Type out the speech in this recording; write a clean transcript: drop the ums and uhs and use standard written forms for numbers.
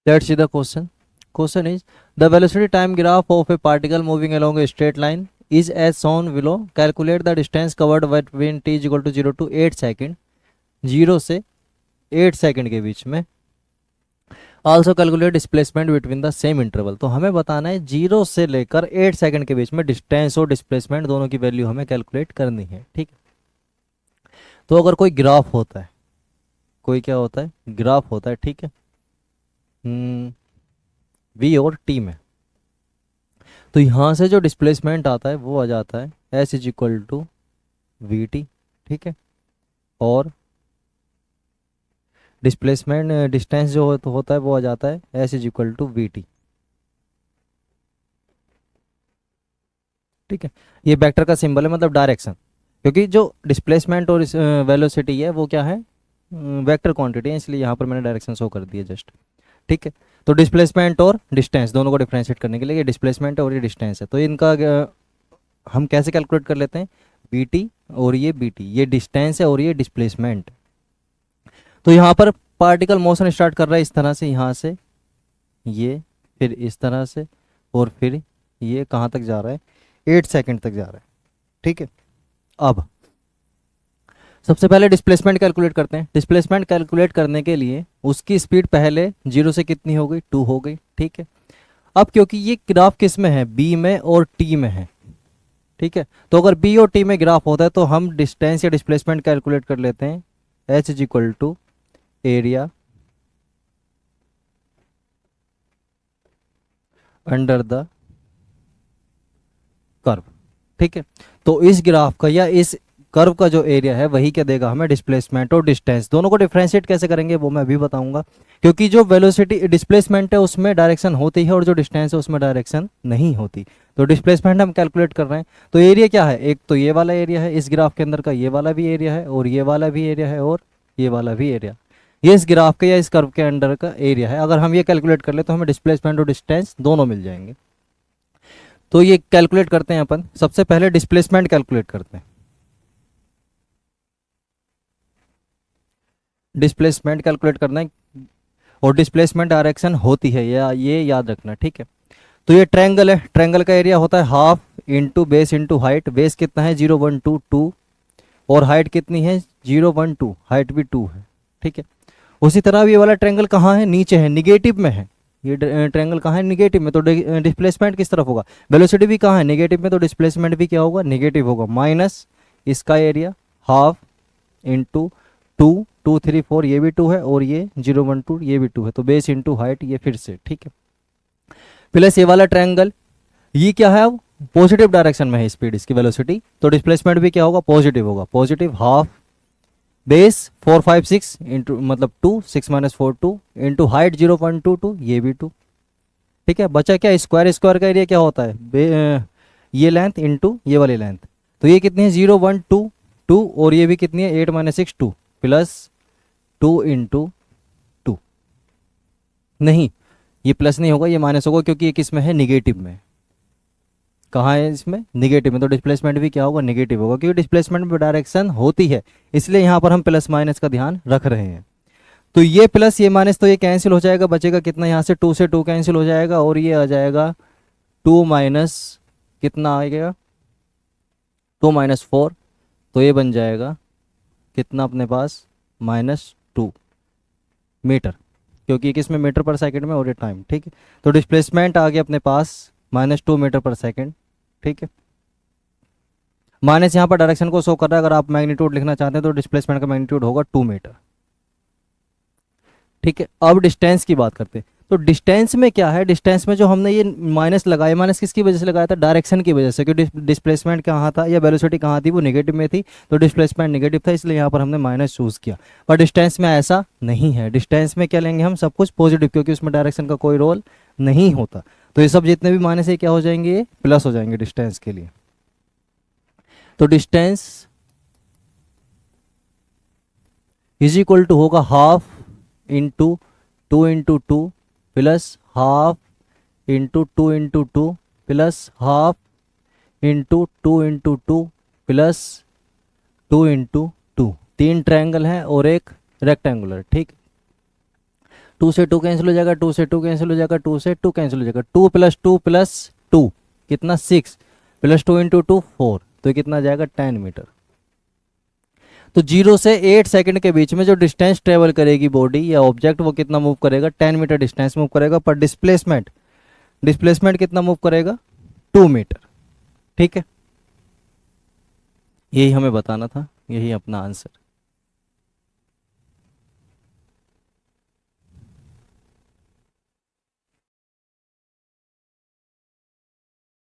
Let's see the question. Question is the velocity time graph of a particle moving along a straight line is as shown below. Calculate the distance covered between t is equal to 0 to 8 second, 0 से 8 second के बीच में. Also calculate displacement between the same interval. तो हमें बताना है 0 से लेकर 8 second के बीच में डिस्टेंस और डिस्प्लेसमेंट दोनों की वैल्यू हमें कैलकुलेट करनी है. ठीक है. तो अगर कोई ग्राफ होता है, कोई क्या होता है, ग्राफ होता है. ठीक है. वी और टी में, तो यहाँ से जो डिस्प्लेसमेंट आता है वो आ जाता है S is equal to V T. ठीक है. और डिस्प्लेसमेंट डिस्टेंस जो होता है वो आ जाता है S is equal to V T. ठीक है. ये वेक्टर का सिंबल है, मतलब डायरेक्शन, क्योंकि जो डिस्प्लेसमेंट और वेलोसिटी है वो क्या है, वेक्टर क्वांटिटी है, इसलिए यहाँ पर मैंने डायरेक्शन शो कर दिया जस्ट. ठीक है. तो डिस्प्लेसमेंट और डिस्टेंस दोनों को डिफ्रेंशिएट करने के लिए ये डिस्प्लेसमेंट है और ये डिस्टेंस है, तो इनका हम कैसे कैलकुलेट कर लेते हैं, बी टी और ये बी टी, ये डिस्टेंस है और ये डिस्प्लेसमेंट. तो यहाँ पर पार्टिकल मोशन स्टार्ट कर रहा है इस तरह से, यहाँ से ये, फिर इस तरह से, और फिर ये कहाँ तक जा रहा है, 8 सेकेंड तक जा रहा है. ठीक है. अब सबसे पहले डिस्प्लेसमेंट कैलकुलेट करते हैं. डिस्प्लेसमेंट कैलकुलेट करने के लिए उसकी स्पीड पहले 0 से कितनी हो गई, 2 हो गई. ठीक है. अब क्योंकि ये ग्राफ किस में है, बी में और टी में है. ठीक है. तो अगर बी और टी में ग्राफ होता है तो हम डिस्टेंस या डिस्प्लेसमेंट कैलकुलेट कर लेते हैं. H is equal to area under the curve. ठीक है. तो इस ग्राफ का या इस कर्व का जो एरिया है वही क्या देगा हमें, डिस्प्लेसमेंट और डिस्टेंस. दोनों को डिफरेंशिएट कैसे करेंगे वो मैं अभी बताऊंगा, क्योंकि जो वेलोसिटी डिस्प्लेसमेंट है उसमें डायरेक्शन होती है और जो डिस्टेंस है उसमें डायरेक्शन नहीं होती. तो डिस्प्लेसमेंट हम कैलकुलेट कर रहे हैं. तो एरिया क्या है, एक तो ये वाला एरिया है इस ग्राफ के अंदर का, ये वाला भी एरिया है और ये वाला भी एरिया है और ये वाला भी एरिया. ये इस ग्राफ के या इस कर्व के अंडर का एरिया है. अगर हम ये कैलकुलेट कर ले तो हमें डिस्प्लेसमेंट और डिस्टेंस दोनों मिल जाएंगे. तो ये कैलकुलेट करते हैं अपन. सबसे पहले डिस्प्लेसमेंट कैलकुलेट करते हैं. डिस्प्लेसमेंट कैलकुलेट करना है और डिस्प्लेसमेंट डायरेक्शन होती है, या ये याद रखना. ठीक है. तो ये ट्रायंगल है, ट्रायंगल का एरिया होता है half into base into height. Base कितना है 0 1 2 2 और हाइट कितनी है 0 1 2, हाइट भी 2 है. ठीक है. उसी तरह ये वाला ट्रायंगल कहाँ है, नीचे है, निगेटिव में है. ये ट्रायंगल कहाँ है, निगेटिव में. तो डिस्प्लेसमेंट किस तरफ होगा, वेलोसिटी भी कहाँ है, निगेटिव में. तो डिस्प्लेसमेंट भी क्या होगा, निगेटिव होगा. माइनस इसका एरिया हाफ इंटू 2 2 3 4, ये भी 2 है और ये 0 1 2 ये भी 2 है. तो बेस इंटू हाइट ये फिर से. ठीक है. प्लस ये वाला ट्रायंगल, ये क्या है, अब पॉजिटिव डायरेक्शन में है स्पीड इसकी, वेलोसिटी. तो डिस्प्लेसमेंट भी क्या होगा, पॉजिटिव होगा. पॉजिटिव हाफ बेस 4 5 6 इंटू मतलब 2 6 माइनस 4 2 इंटू हाइट 0 1 2 2 ये भी 2. ठीक है. बचा क्या, स्क्वायर. स्क्वायर का एरिया क्या होता है, ये लेंथ इंटू ये वाली लेंथ. तो ये कितनी है 0 1 2 2 और ये भी कितनी है 8 माइनस 6 2 प्लस 2 इंटू 2. नहीं, ये प्लस नहीं होगा, ये माइनस होगा, क्योंकि ये किस में है, निगेटिव में. कहाँ है, इसमें निगेटिव में. तो डिस्प्लेसमेंट भी क्या होगा, निगेटिव होगा, क्योंकि डिस्प्लेसमेंट में डायरेक्शन होती है, इसलिए यहाँ पर हम प्लस माइनस का ध्यान रख रहे हैं. तो ये प्लस ये माइनस तो ये कैंसिल हो जाएगा, बचेगा कितना, यहाँ से 2 से 2 कैंसिल हो जाएगा और ये आ जाएगा 2 माइनस कितना आएगा, 2 माइनस 4. तो ये बन जाएगा कितना अपने पास, -2 मीटर, क्योंकि किस में, मीटर पर सेकंड में और ये टाइम. ठीक है. तो डिस्प्लेसमेंट आ गया अपने पास -2 मीटर पर सेकंड. ठीक है. माइनस यहाँ पर डायरेक्शन को शो कर रहा है. अगर आप मैग्नीट्यूड लिखना चाहते हैं तो डिस्प्लेसमेंट का मैग्नीट्यूड होगा 2 मीटर. ठीक है. अब डिस्टेंस की बात करते हैं. तो डिस्टेंस में क्या है, डिस्टेंस में जो हमने ये माइनस लगाया, माइनस किसकी वजह से लगाया था, डायरेक्शन की वजह से, क्योंकि डिस्प्लेसमेंट कहाँ था या वेलोसिटी कहाँ थी, वो नेगेटिव में थी. तो डिस्प्लेसमेंट नेगेटिव था, इसलिए यहाँ पर हमने माइनस चूज़ किया. पर डिस्टेंस में ऐसा नहीं है. डिस्टेंस में क्या लेंगे हम, सब कुछ पॉजिटिव, क्योंकि उसमें डायरेक्शन का कोई रोल नहीं होता. तो ये सब जितने भी माइनस है क्या हो जाएंगे, ये प्लस हो जाएंगे डिस्टेंस के लिए. तो डिस्टेंस इज इक्वल टू होगा half into 2 into 2 plus half into 2 into 2 plus half into 2 into 2 plus 2 into 2. 3 triangle है और एक रेक्टेंगुलर. ठीक. टू से टू कैंसिल हो जाएगा, टू से टू कैंसिल हो जाएगा, टू से टू कैंसिल हो जाएगा, two plus two plus two कितना 6 प्लस टू इंटू टू 4, तो कितना जाएगा 10 मीटर। तो 0 से 8 सेकंड के बीच में जो डिस्टेंस ट्रेवल करेगी बॉडी या ऑब्जेक्ट वो कितना मूव करेगा, 10 मीटर डिस्टेंस मूव करेगा, पर डिस्प्लेसमेंट डिस्प्लेसमेंट कितना मूव करेगा, 2 मीटर। ठीक है, यही हमें बताना था, यही अपना आंसर।